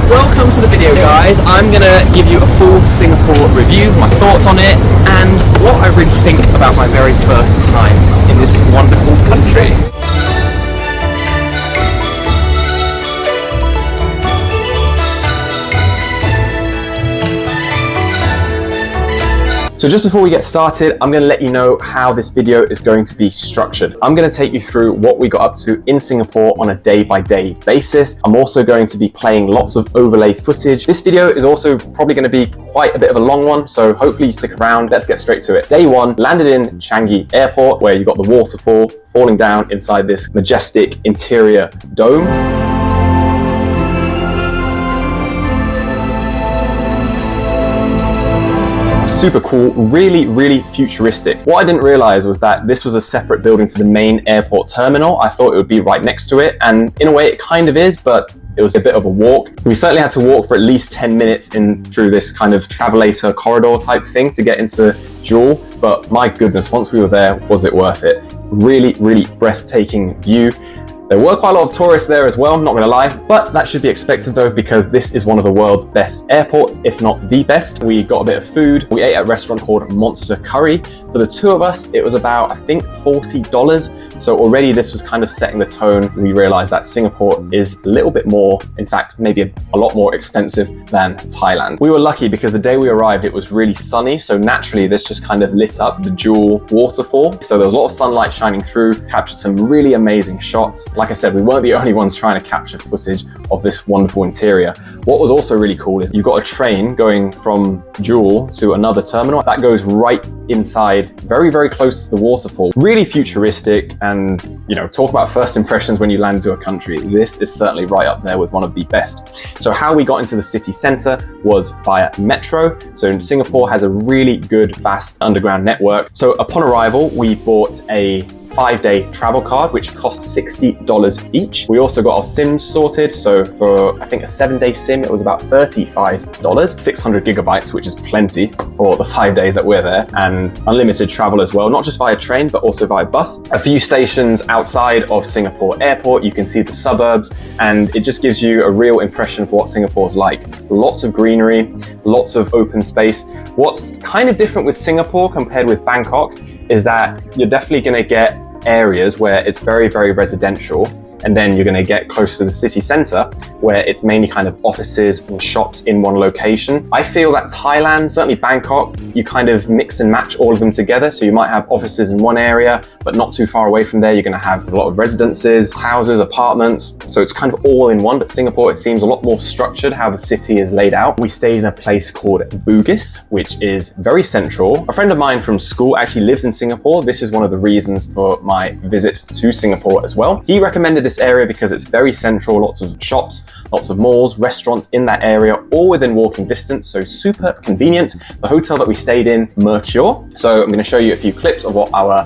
Welcome to the video, guys. I'm gonna give you a full Singapore review, my thoughts on it, and what I really think about my very first time in this wonderful country. So just before we get started, I'm going to let you know how this video is going to be structured. I'm going to take you through what we got up to in Singapore on a day-by-day basis. I'm also going to be playing lots of overlay footage. This video is also probably going to be quite a bit of a long one, so hopefully you stick around. Let's get straight to it. Day one, landed in Changi airport, where you got the waterfall falling down inside this majestic interior dome. Super cool, really futuristic. What I didn't realize was that this was a separate building to the main airport terminal. I thought it would be right next to it, and in a way it kind of is, but it was a bit of a walk. We certainly had to walk for at least 10 minutes in through this kind of travelator corridor type thing to get into Jewel, but my goodness, once we were there, was it worth it. Really breathtaking view. There were quite a lot of tourists there as well, not gonna lie, but that should be expected though, because this is one of the world's best airports, if not the best. We got a bit of food. We ate at a restaurant called Monster Curry. For the two of us, it was about, I think, $40. So already this was kind of setting the tone. We realized that Singapore is a little bit more, in fact, maybe a lot more expensive than Thailand. We were lucky because the day we arrived, it was really sunny. So naturally this just kind of lit up the Jewel waterfall. So there was a lot of sunlight shining through, captured some really amazing shots. Like I said, we weren't the only ones trying to capture footage of this wonderful interior. What was also really cool is you've got a train going from Jewel to another terminal that goes right inside, very close to the waterfall. Really futuristic, and you know, talk about first impressions when you land into a country. This is certainly right up there with one of the best. So how we got into the city center was via metro. So Singapore has a really good, vast underground network. So upon arrival, we bought a 5-day travel card, which costs $60 each. We also got our SIMs sorted. So for, I think, a 7-day SIM, it was about $35, 600 gigabytes, which is plenty for the 5 days that we're there, and unlimited travel as well, not just via train, but also via bus. A few stations outside of Singapore airport, you can see the suburbs, and it just gives you a real impression of what Singapore's like. Lots of greenery, lots of open space. What's kind of different with Singapore compared with Bangkok is that you're definitely going to get areas where it's very residential, and then you're going to get close to the city center where it's mainly kind of offices and shops in one location. I feel that Thailand, certainly Bangkok, you kind of mix and match all of them together. So you might have offices in one area, but not too far away from there, you're going to have a lot of residences, houses, apartments. So it's kind of all in one. But Singapore, it seems a lot more structured how the city is laid out. We stayed in a place called Bugis, which is very central. A friend of mine from school actually lives in Singapore. This is one of the reasons for my visit to Singapore as well. He recommended this area because it's very central, lots of shops, lots of malls, restaurants in that area, all within walking distance, so super convenient. The hotel that we stayed in, Mercure. So I'm going to show you a few clips of what our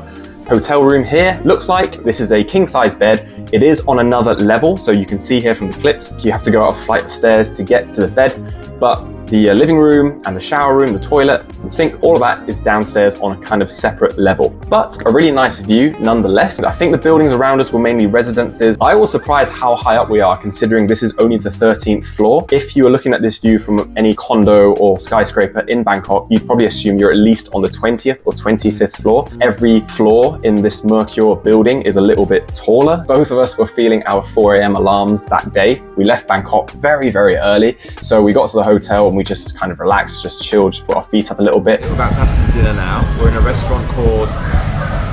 hotel room here looks like. This is a king size bed. It is on another level, so you can see here from the clips, you have to go up a flight of stairs to get to the bed, but the living room and the shower room, the toilet, the sink, all of that is downstairs on a kind of separate level. But a really nice view nonetheless. I think the buildings around us were mainly residences. I was surprised how high up we are, considering this is only the 13th floor. If you were looking at this view from any condo or skyscraper in Bangkok, you'd probably assume you're at least on the 20th or 25th floor. Every floor in this Mercure building is a little bit taller. Both of us were feeling our 4 a.m. alarms that day. We left Bangkok very early. So we got to the hotel and we just kind of relaxed, just chilled, put our feet up a little bit. We're about to have some dinner now. We're in a restaurant called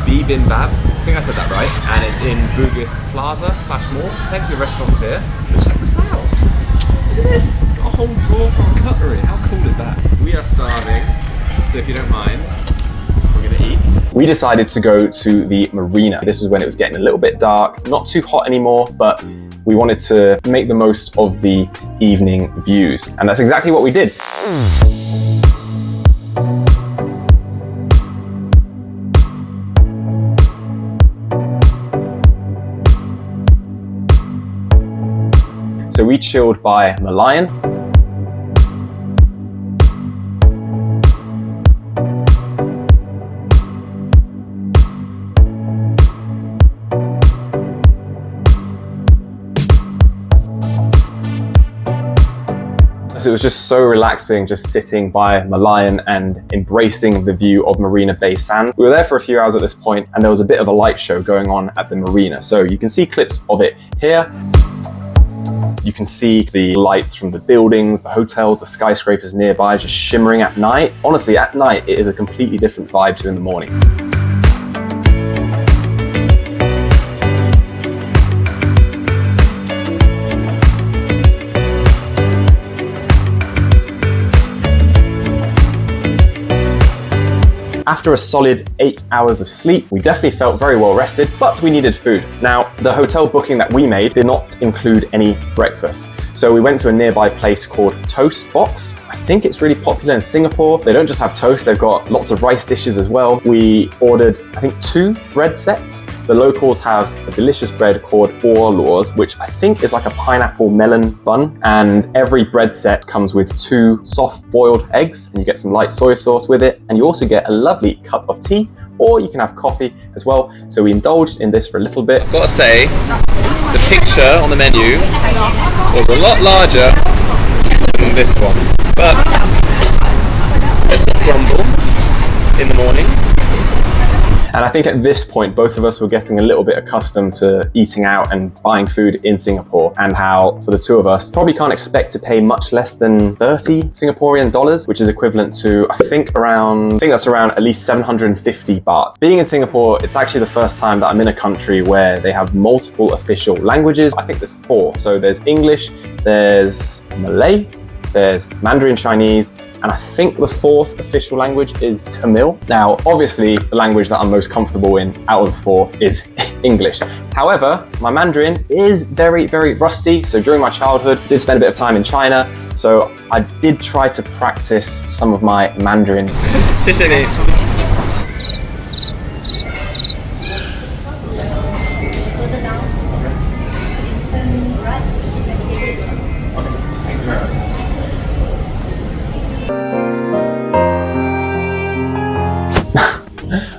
Bibimbap. I think I said that right. And it's in Bugis Plaza / Mall. Plenty of restaurants here. But check this out. Look at this. Got a whole drawer for our cutlery. How cool is that? We are starving, so if you don't mind, we're gonna eat. We decided to go to the marina. This is when it was getting a little bit dark, not too hot anymore, but we wanted to make the most of the evening views. And that's exactly what we did. So we chilled by Michelin. So it was just so relaxing, just sitting by Michelin and embracing the view of Marina Bay Sands. We were there for a few hours at this point, and there was a bit of a light show going on at the marina. So you can see clips of it here. You can see the lights from the buildings, the hotels, the skyscrapers nearby just shimmering at night. Honestly, at night, it is a completely different vibe to in the morning. After a solid 8 hours of sleep, we definitely felt very well rested, but we needed food. Now, the hotel booking that we made did not include any breakfast. So we went to a nearby place called Toast Box. I think it's really popular in Singapore. They don't just have toast, they've got lots of rice dishes as well. We ordered, I think, 2 bread sets. The locals have a delicious bread called Orlours, which I think is like a pineapple melon bun. And every bread set comes with 2 soft boiled eggs, and you get some light soy sauce with it. And you also get a lovely cup of tea, or you can have coffee as well. So we indulged in this for a little bit. I've got to say, the picture on the menu was a lot larger than this one, but let's not grumble in the morning. And I think at this point, both of us were getting a little bit accustomed to eating out and buying food in Singapore, and how for the 2 of us, probably can't expect to pay much less than 30 Singaporean dollars, which is equivalent to, I think that's around at least 750 baht. Being in Singapore, it's actually the first time that I'm in a country where they have multiple official languages. I think there's 4. So there's English, there's Malay, there's Mandarin Chinese, and I think the 4th official language is Tamil. Now, obviously, the language that I'm most comfortable in out of the 4 is English. However, my Mandarin is very, very rusty. So during my childhood, I did spend a bit of time in China. So I did try to practice some of my Mandarin. 谢谢你。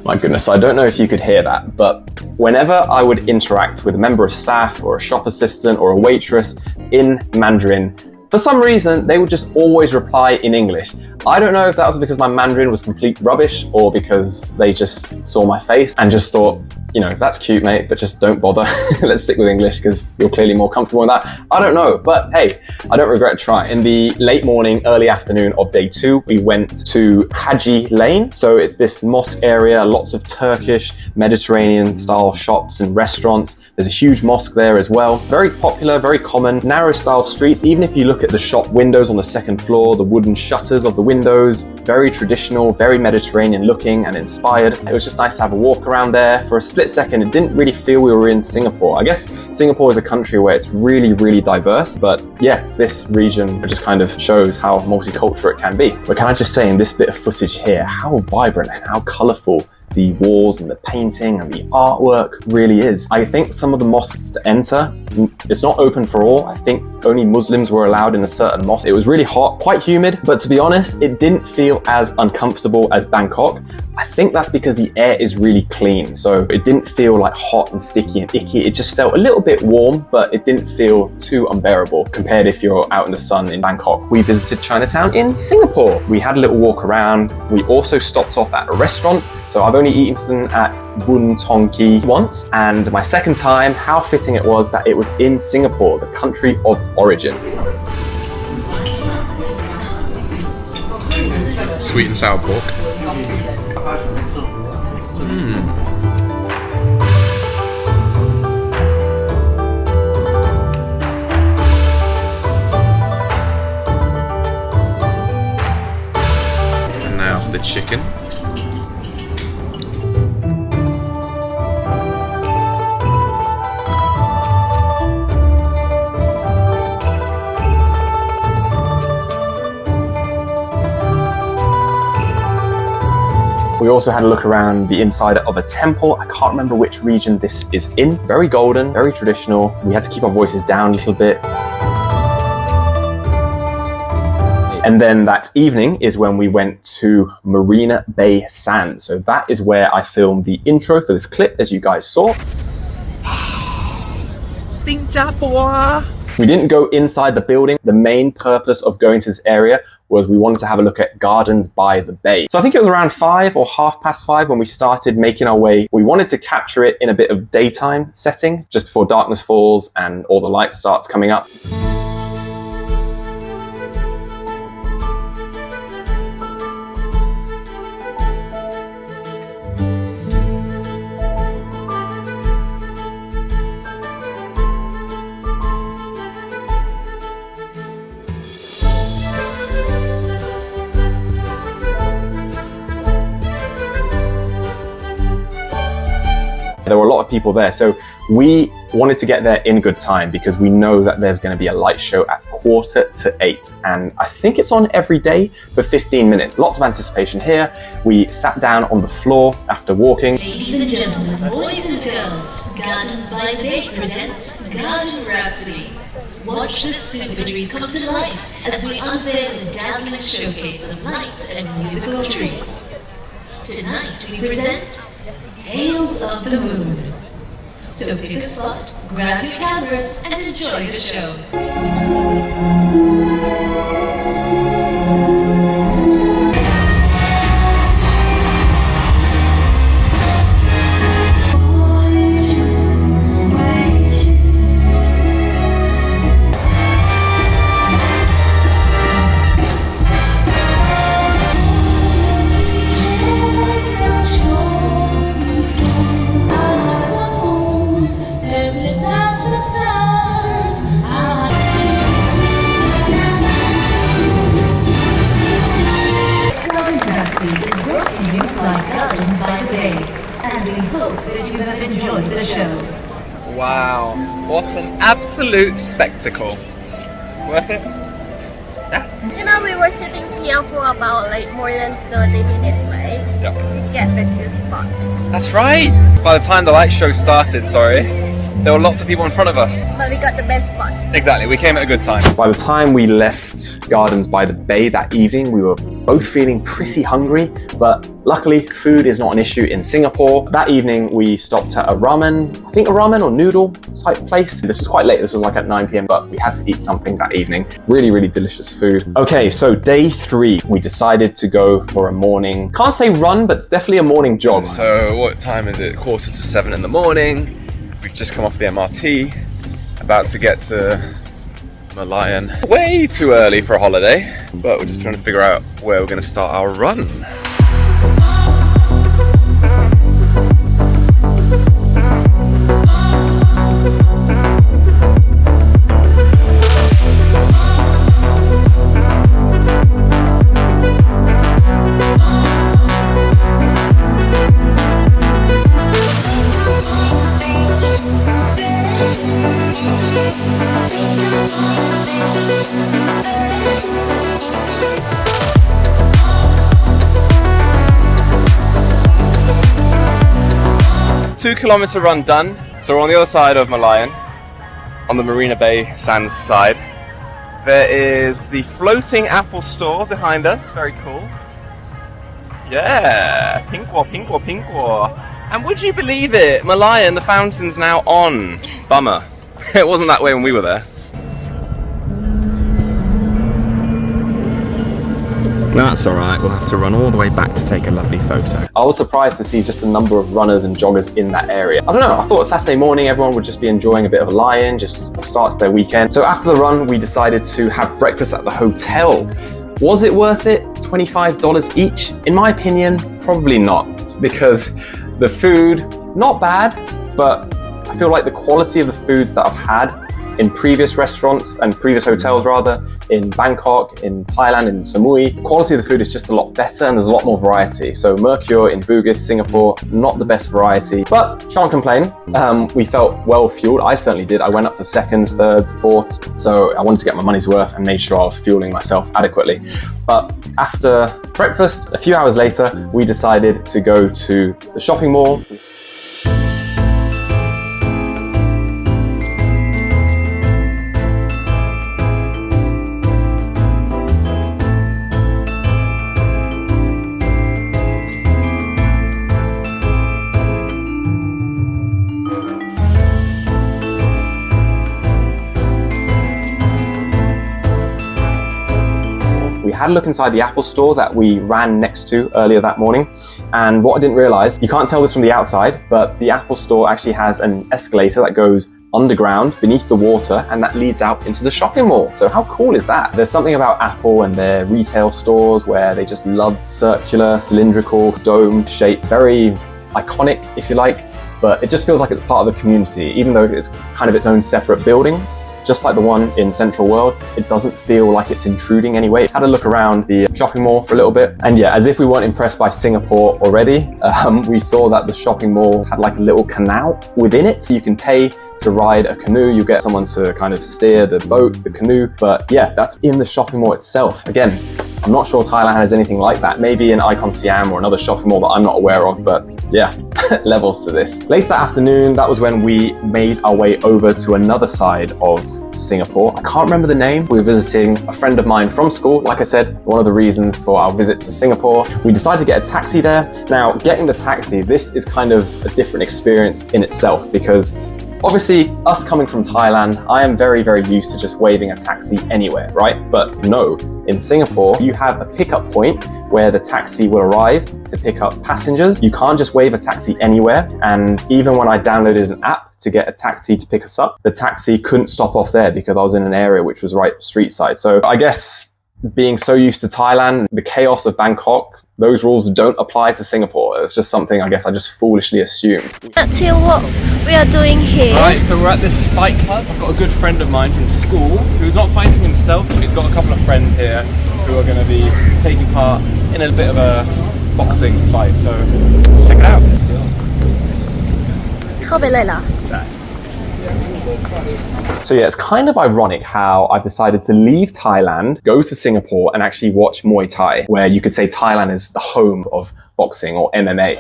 My goodness, I don't know if you could hear that, but whenever I would interact with a member of staff or a shop assistant or a waitress in Mandarin, for some reason, they would just always reply in English. I don't know if that was because my Mandarin was complete rubbish or because they just saw my face and just thought, you know, that's cute, mate, but just don't bother. Let's stick with English because you're clearly more comfortable with that. I don't know, but hey, I don't regret trying. In the late morning, early afternoon of day 2, we went to Haji Lane. So it's this mosque area, lots of Turkish, Mediterranean style shops and restaurants. There's a huge mosque there as well. Very popular, very common, narrow style streets. Even if you look at the shop windows on the 2nd floor, the wooden shutters of the windows, very traditional, very Mediterranean looking and inspired. It was just nice to have a walk around there. For a split second, it didn't really feel we were in Singapore. I guess Singapore is a country where it's really, really diverse, but yeah, this region just kind of shows how multicultural it can be. But can I just say, in this bit of footage here, how vibrant and how colorful the walls and the painting and the artwork really is. I think some of the mosques to enter, it's not open for all. I think only Muslims were allowed in a certain mosque. It was really hot, quite humid, but to be honest, it didn't feel as uncomfortable as Bangkok. I think that's because the air is really clean, so it didn't feel like hot and sticky and icky. It just felt a little bit warm, but it didn't feel too unbearable compared if you're out in the sun in Bangkok. We visited Chinatown in Singapore. We had a little walk around. We also stopped off at a restaurant. So I've only eaten at Bun Tong Ki once, and my second time, how fitting it was that it was in Singapore, the country of origin. Sweet and sour pork. And now for the chicken. We also had a look around the inside of a temple. I can't remember which region this is in. Very golden, very traditional. We had to keep our voices down a little bit. And then that evening is when we went to Marina Bay Sands. So that is where I filmed the intro for this clip, as you guys saw. 新加坡 We didn't go inside the building. The main purpose of going to this area was we wanted to have a look at Gardens by the Bay. So I think it was around 5 or 5:30 when we started making our way. We wanted to capture it in a bit of daytime setting, just before darkness falls and all the light starts coming up. There were a lot of people there, so we wanted to get there in good time because we know that there's going to be a light show at 7:45, and I think it's on every day for 15 minutes. Lots of anticipation here. We sat down on the floor after walking. Ladies and gentlemen, boys and girls, Gardens by the Bay presents Garden Rhapsody. Watch the super trees come to life as we unveil a dazzling showcase of lights and musical trees. Tonight we present Tales of the Moon. So pick a spot, grab your cameras, and enjoy the show. 'And we hope that you have enjoyed the show. Wow, what an absolute spectacle. Worth it? Yeah. You know, we were sitting here for about like more than 30 minutes, right? Yeah. To get the good spot. That's right. By the time the light show started, there were lots of people in front of us. But we got the best spot. Exactly, we came at a good time. By the time we left Gardens by the Bay that evening, we were both feeling pretty hungry, but luckily food is not an issue in Singapore. That evening we stopped at a ramen or noodle type place. This was quite late, this was like at 9 p.m, but we had to eat something that evening. Really, really delicious food. Okay, so day 3, we decided to go for a morning, can't say run, but definitely a morning jog. So what time is it? 6:45 in the morning. We've just come off the MRT, about to get to Michelin. Way too early for a holiday, but we're just trying to figure out where we're going to start our run. Two-kilometer run done. So we're on the other side of Michelin, on the Marina Bay Sands side. There is the floating Apple store behind us, very cool. Yeah, pinkwa, pinkwa, pinkwa. And would you believe it, Michelin, the fountain's now on. Bummer. It wasn't that way when we were there. That's alright, we'll have to run all the way back to take a lovely photo. I was surprised to see just the number of runners and joggers in that area. I don't know, I thought Saturday morning everyone would just be enjoying a bit of a lie-in, just starts their weekend. So after the run, we decided to have breakfast at the hotel. Was it worth it? $25 each? In my opinion, probably not, because the food, not bad, but I feel like the quality of the foods that I've had in previous restaurants and previous hotels rather, in Bangkok, in Thailand, in Samui, the quality of the food is just a lot better and there's a lot more variety. So Mercure in Bugis, Singapore, not the best variety, but shan't complain. We felt well fueled, I certainly did. I went up for seconds, thirds, fourths, so I wanted to get my money's worth and made sure I was fueling myself adequately. But after breakfast, a few hours later, we decided to go to the shopping mall. had a look inside the Apple store that we ran next to earlier that morning. And what I didn't realize, you can't tell this from the outside, but the Apple store actually has an escalator that goes underground beneath the water, and that leads out into the shopping mall. So how cool is that? There's something about Apple and their retail stores where they just love circular, cylindrical, dome shape, very iconic, if you like, but it just feels like it's part of the community, even though it's kind of its own separate building. Just like the one in Central World, it doesn't feel like it's intruding anyway. Had a look around the shopping mall for a little bit, and yeah, as if we weren't impressed by Singapore already, we saw that the shopping mall had like a little canal within it. You can pay to ride a canoe, you get someone to kind of steer the boat, the canoe, but yeah, that's in the shopping mall itself. Again, I'm not sure Thailand has anything like that. Maybe in Icon Siam or another shopping mall that I'm not aware of, but yeah, levels to this. Later that afternoon, that was when we made our way over to another side of Singapore. I can't remember the name. We were visiting a friend of mine from school. Like I said, one of the reasons for our visit to Singapore. We decided to get a taxi there. Now, getting the taxi, this is kind of a different experience in itself because obviously, us coming from Thailand, I am very, very used to just waving a taxi anywhere, right? But no, in Singapore, you have a pickup point where the taxi will arrive to pick up passengers. You can't just wave a taxi anywhere. And even when I downloaded an app to get a taxi to pick us up, the taxi couldn't stop off there because I was in an area which was right street side. So I guess being so used to Thailand, the chaos of Bangkok, those rules don't apply to Singapore. It's just something I guess I just foolishly assumed. Let's see what we are doing here. Right, so we're at this fight club. I've got a good friend of mine from school who's not fighting himself, but he's got a couple of friends here who are going to be taking part in a bit of a boxing fight. So let's check it out. เข้าไปเลยเหรอ So yeah, it's kind of ironic how I've decided to leave Thailand, go to Singapore and actually watch Muay Thai, where you could say Thailand is the home of boxing or MMA.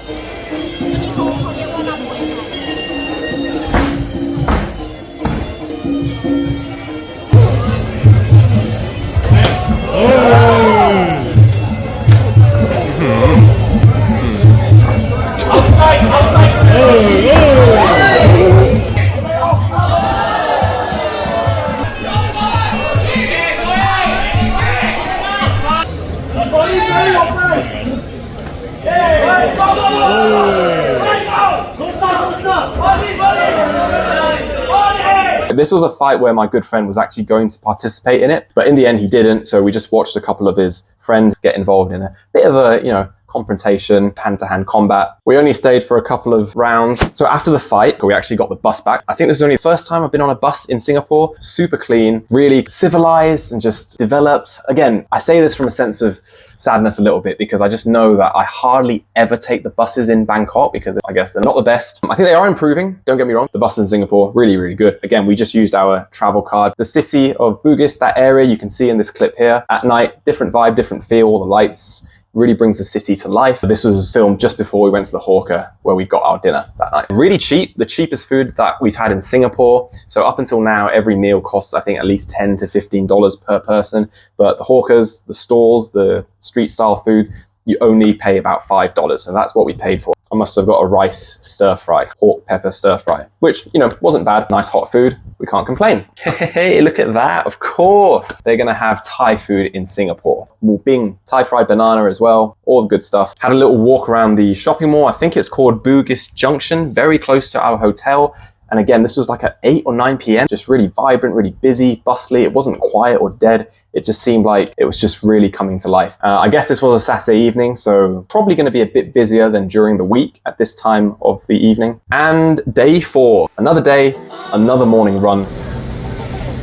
This was a fight where my good friend was actually going to participate in it, but in the end he didn't, so we just watched a couple of his friends get involved in a bit of a, confrontation, hand-to-hand combat. We only stayed for a couple of rounds. So after the fight, we actually got the bus back. I think this is only the first time I've been on a bus in Singapore. Super clean, really civilized and just developed. Again, I say this from a sense of sadness a little bit because I just know that I hardly ever take the buses in Bangkok because I guess they're not the best. I think they are improving, don't get me wrong. The buses in Singapore, really, really good. Again, we just used our travel card. The city of Bugis, that area you can see in this clip here. At night, different vibe, different feel, all the lights. Really brings the city to life. This was filmed just before we went to the hawker where we got our dinner that night. Really cheap, the cheapest food that we've had in Singapore. So up until now, every meal costs, I think, at least $10 to $15 per person. But the hawkers, the stalls, the street style food, you only pay about $5. So that's what we paid for. I must have got a rice stir fry, pork pepper stir fry, which, wasn't bad. Nice hot food. We can't complain. Hey, look at that. Of course, they're going to have Thai food in Singapore. Mu bing, Thai fried banana as well. All the good stuff. Had a little walk around the shopping mall. I think it's called Bugis Junction, very close to our hotel. And again, this was like at 8 or 9 p.m. Just really vibrant, really busy, bustly. It wasn't quiet or dead. It just seemed like it was just really coming to life. I guess this was a Saturday evening, so probably going to be a bit busier than during the week at this time of the evening. And day 4, another day, another morning run.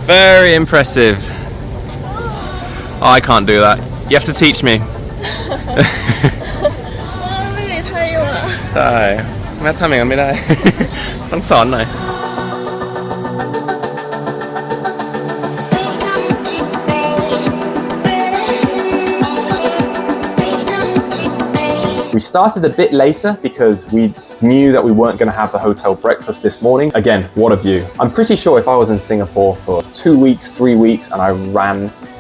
Very impressive. Oh, I can't do that. You have to teach me. ไม่มีไทยว่ะ ใช่แม่ทำอย่างนั้นไม่ได้ ต้องสอนหน่อย We started a bit later because we knew that we weren't going to have the hotel breakfast this morning. Again, what a view. I'm pretty sure if I was in Singapore for 2 weeks, 3 weeks, and I ran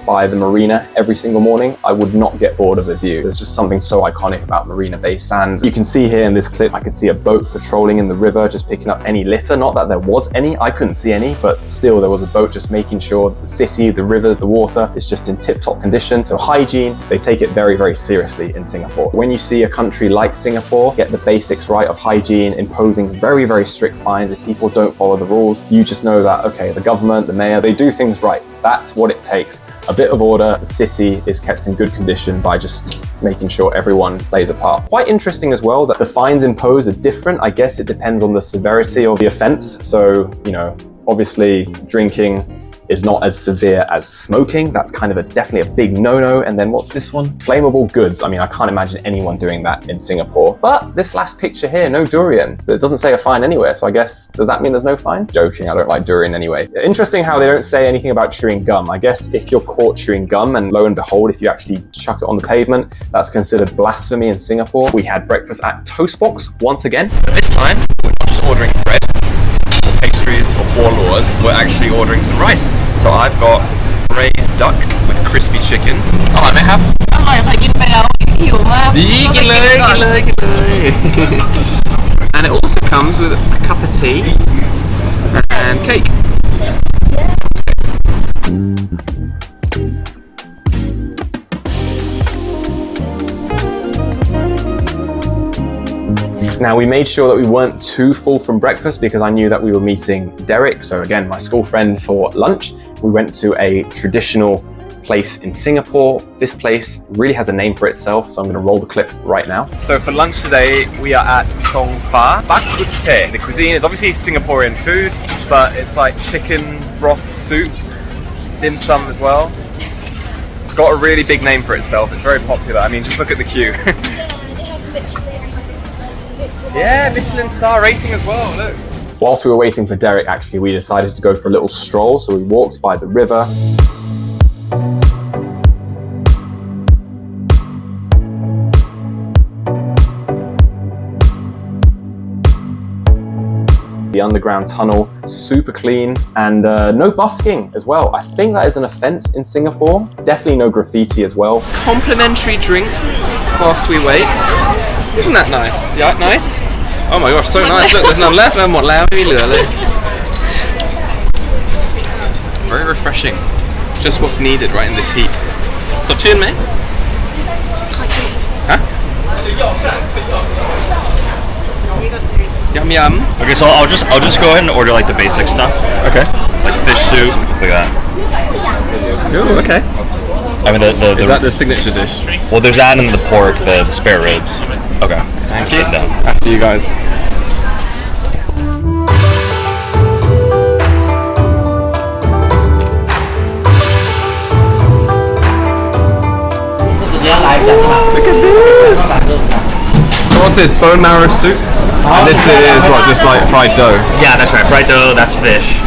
by the marina every single morning, I would not get bored of the view. There's just something so iconic about Marina Bay Sands. You can see here in this clip, I could see a boat patrolling in the river, just picking up any litter. Not that there was any, I couldn't see any, but still there was a boat just making sure the city, the river, the water is just in tip-top condition. So hygiene, they take it very, very seriously in Singapore. When you see a country like Singapore get the basics right of hygiene, imposing very, very strict fines if people don't follow the rules, you just know that, okay, the government, the mayor, they do things right. That's what it takes. A bit of order, the city is kept in good condition by just making sure everyone plays a part. Quite interesting as well that the fines imposed are different. I guess it depends on the severity of the offense. So, you know, obviously drinking is not as severe as smoking. That's kind of definitely a big no-no. And then what's this one? Flammable goods. I mean, I can't imagine anyone doing that in Singapore. But this last picture here, no durian. It doesn't say a fine anywhere. So I guess, does that mean there's no fine? Joking, I don't like durian anyway. Interesting how they don't say anything about chewing gum. I guess if you're caught chewing gum and lo and behold, if you actually chuck it on the pavement, that's considered blasphemy in Singapore. We had breakfast at Toastbox once again. But this time, we're not just ordering bread, or pastries, or porlors, we're actually ordering some rice. So I've got braised duck with crispy chicken. อร่อยไหมครับ อร่อยค่ะกินไปแล้วหิวมาก กินเลย And it also comes with a cup of tea and cake. Now we made sure that we weren't too full from breakfast because I knew that we were meeting Derek, so again, my school friend, for lunch. We went to a traditional place in Singapore. This place really has a name for itself, so I'm going to roll the clip right now. So for lunch today, we are at Song Fa Bak Kut Teh. The cuisine is obviously Singaporean food, but it's like chicken broth soup, dim sum as well. It's got a really big name for itself. It's very popular. I mean, just look at the queue. Yeah, Michelin star rating as well, look. Whilst we were waiting for Derek, actually, we decided to go for a little stroll. So we walked by the river. The underground tunnel, super clean, and no busking as well. I think that is an offense in Singapore. Definitely no graffiti as well. Complimentary drink whilst we wait. Isn't that nice? Yeah, nice? Oh my gosh, so nice. Look, there's none left. No more loud. Very refreshing. Just what's needed right in this heat. So chin, mate? Huh? Yum yum. Okay, so I'll just go ahead and order like the basic stuff. Okay. Like fish soup, things like that. Ooh, okay. I mean Is that the signature dish? well, there's that and the pork, the spare ribs. Okay. Thank you. Sit down. After you guys. Look at this! So what's this? Bone marrow soup? And this is what, just like fried dough? Yeah, that's right. Fried dough, that's fish.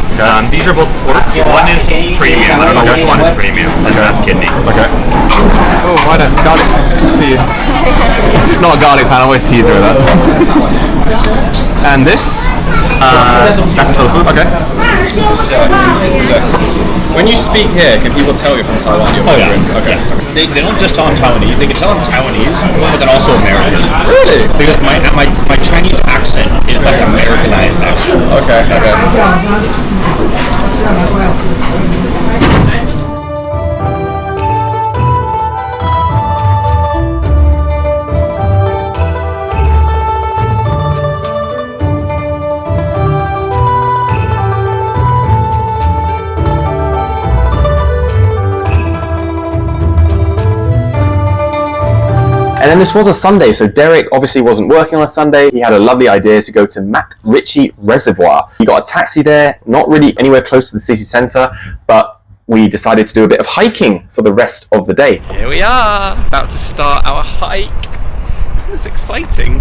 These are both pork. One is premium. I don't know which one is premium. And that's kidney. Okay. Oh, why don't garlic? Just for you. Not a garlic fan, I always tease her with that. And this? That's tofu. Okay. When you speak here, can people tell you're from Taiwan? You're yeah. Okay. They don't just tell I'm Taiwanese. They can tell I'm Taiwanese, but then also American. Really? Because my Chinese accent is like Americanized accent. Okay. And then this was a Sunday, so Derek obviously wasn't working on a Sunday. He had a lovely idea to go to Mac Ritchie Reservoir. He got a taxi there, not really anywhere close to the city centre, but we decided to do a bit of hiking for the rest of the day. Here we are, about to start our hike. Isn't this exciting?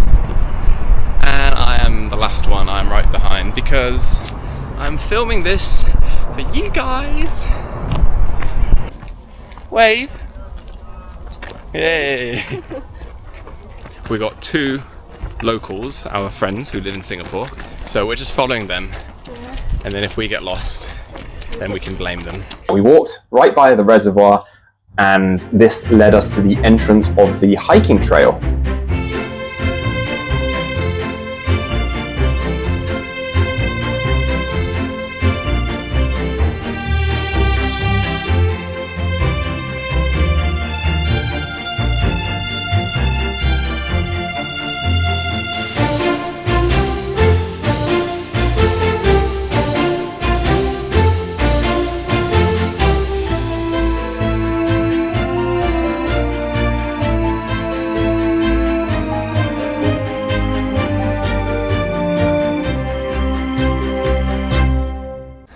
And I am the last one, I'm right behind, because I'm filming this for you guys. Wave. Yay! We got two locals, our friends who live in Singapore, so we're just following them. And then if we get lost, then we can blame them. We walked right by the reservoir, and this led us to the entrance of the hiking trail.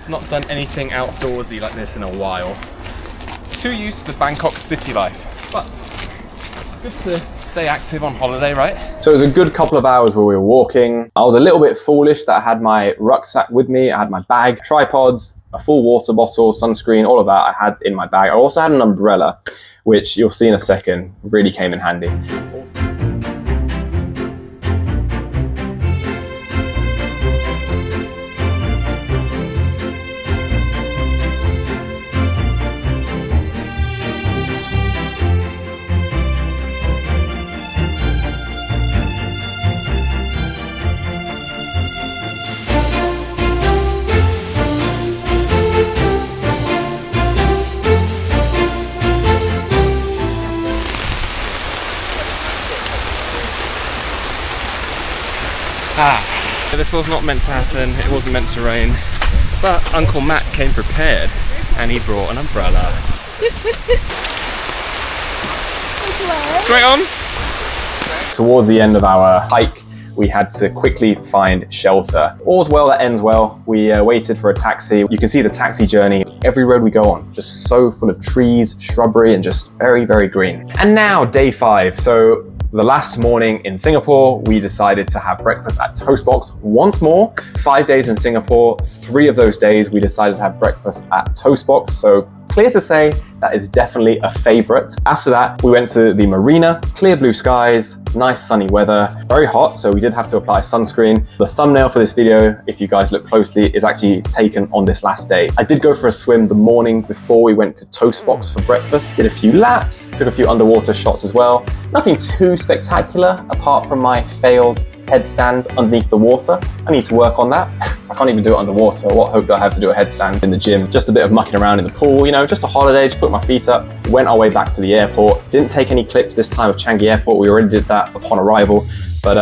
Not done anything outdoorsy like this in a while. Too used to the Bangkok city life, but it's good to stay active on holiday, right? So it was a good couple of hours where we were walking. I was a little bit foolish that I had my rucksack with me. I had my bag, tripods, a full water bottle, sunscreen, all of that I had in my bag. I also had an umbrella, which you'll see in a second, really came in handy. This was not meant to happen, it wasn't meant to rain, but Uncle Matt came prepared and he brought an umbrella. Straight on! Towards the end of our hike, we had to quickly find shelter. All's well that ends well. We waited for a taxi. You can see the taxi journey every road we go on, just so full of trees, shrubbery, and just very, very green. And now day 5. So the last morning in Singapore, we decided to have breakfast at Toastbox once more. 5 days in Singapore, 3 of those days we decided to have breakfast at Toastbox. So clear to say that is definitely a favorite. After that, we went to the marina, clear blue skies, nice sunny weather, very hot, so we did have to apply sunscreen. The thumbnail for this video, if you guys look closely, is actually taken on this last day. I did go for a swim the morning before we went to Toastbox for breakfast, did a few laps, took a few underwater shots as well. Nothing too spectacular apart from my failed headstands underneath the water. I need to work on that. I can't even do it underwater. What hope do I have to do a headstand in the gym? Just a bit of mucking around in the pool, you know, just a holiday, just put my feet up. Went our way back to the airport. Didn't take any clips this time of Changi Airport. We already did that upon arrival. But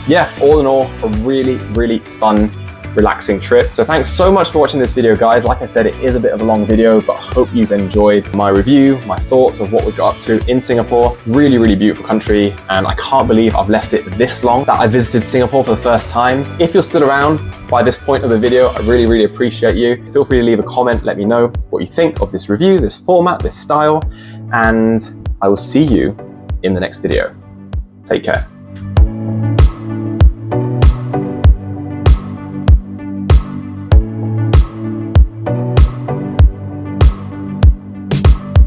yeah, all in all, a really, really fun, relaxing trip. So thanks so much for watching this video, guys. Like I said, it is a bit of a long video, but I hope you've enjoyed my review, my thoughts of what we got up to in Singapore. Really, really beautiful country, and I can't believe I've left it this long, that I visited Singapore for the first time. If you're still around by this point of the video, I really, really appreciate you. Feel free to leave a comment, let me know what you think of this review, this format, this style, and I will see you in the next video. Take care.